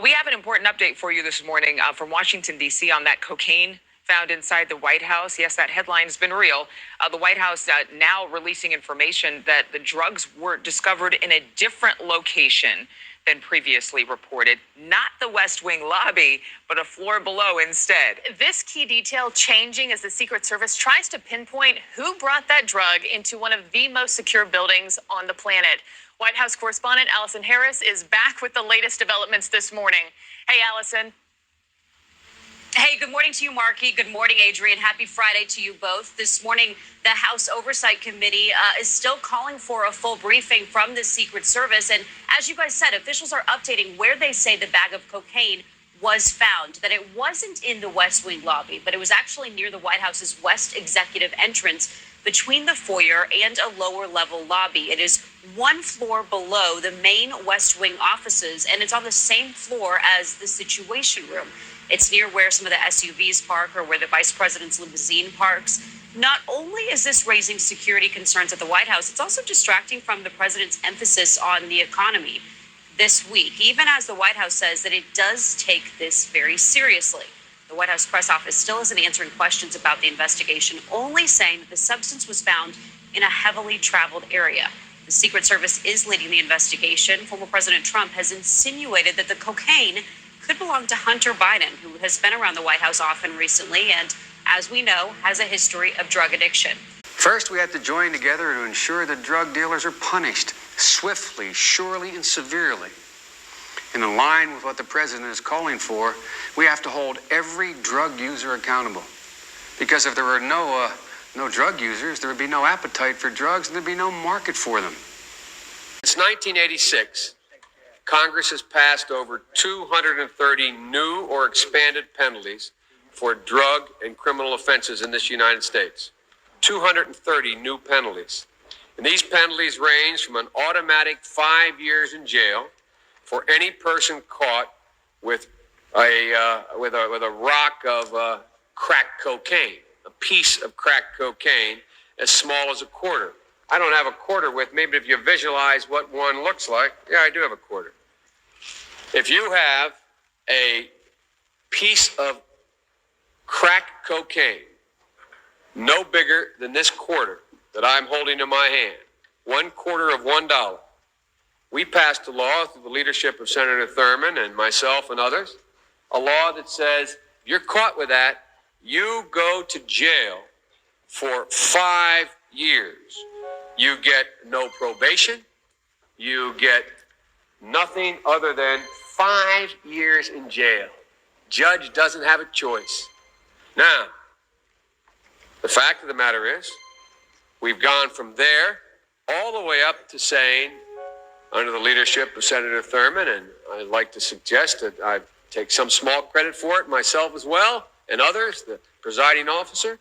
We have an important update for you this morning from Washington, D.C. on that cocaine found inside the White House. Yes, that headline has been real. The White House now releasing information that the drugs were discovered in a different location than previously reported. Not the West Wing lobby, but a floor below instead. This key detail changing as the Secret Service tries to pinpoint who brought that drug into one of the most secure buildings on the planet. White House correspondent Allison Harris is back with the latest developments this morning. Hey, Allison. Hey, good morning to you, Marky. Good morning, Adrian. Happy Friday to you both. This morning, the House Oversight Committee is still calling for a full briefing from the Secret Service. And as you guys said, officials are updating where they say the bag of cocaine was found, that it wasn't in the West Wing lobby, but it was actually near the White House's West Executive entrance between the foyer and a lower level lobby. It is one floor below the main West Wing offices, and it's on the same floor as the Situation Room. It's near where some of the SUVs park or where the vice president's limousine parks. Not only is this raising security concerns at the White House, it's also distracting from the president's emphasis on the economy this week, even as the White House says that it does take this very seriously. The White House press office still isn't answering questions about the investigation, only saying that the substance was found in a heavily traveled area. The Secret Service is leading the investigation. Former President Trump has insinuated that the cocaine could belong to Hunter Biden, who has been around the White House often recently and, as we know, has a history of drug addiction. First, we have to join together to ensure that drug dealers are punished swiftly, surely, and severely. And in line with what the president is calling for, we have to hold every drug user accountable. Because if there were no drug users, there would be no appetite for drugs and there'd be no market for them. Since 1986, Congress has passed over 230 new or expanded penalties for drug and criminal offenses in this United States. 230 new penalties. And these penalties range from an automatic 5 years in jail for any person caught with a rock of crack cocaine, a piece of crack cocaine as small as a quarter. I don't have a quarter with me, but if you visualize what one looks like, yeah, I do have a quarter. If you have a piece of crack cocaine, no bigger than this quarter that I'm holding in my hand, 1/4 of $1, we passed a law through the leadership of Senator Thurmond and myself and others, a law that says if you're caught with that, you go to jail for 5 years. You get no probation. You get nothing other than 5 years in jail. Judge doesn't have a choice. Now, the fact of the matter is, we've gone from there all the way up to saying, under the leadership of Senator Thurmond, and I'd like to suggest that I take some small credit for it myself as well, and others, the presiding officer,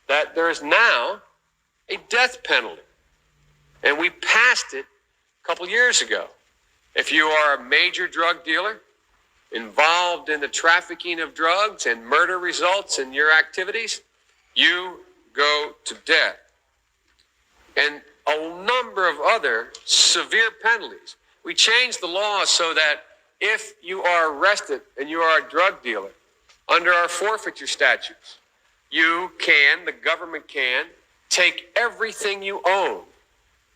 that there is now a death penalty. And we passed it a couple years ago. If you are a major drug dealer involved in the trafficking of drugs and murder results in your activities, you go to death. And a number of other severe penalties. We changed the law so that if you are arrested and you are a drug dealer under our forfeiture statutes, the government can take everything you own.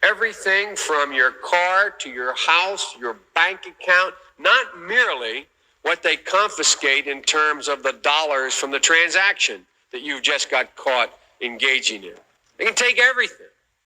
Everything from your car to your house, your bank account, not merely what they confiscate in terms of the dollars from the transaction that you've just got caught engaging in. They can take everything.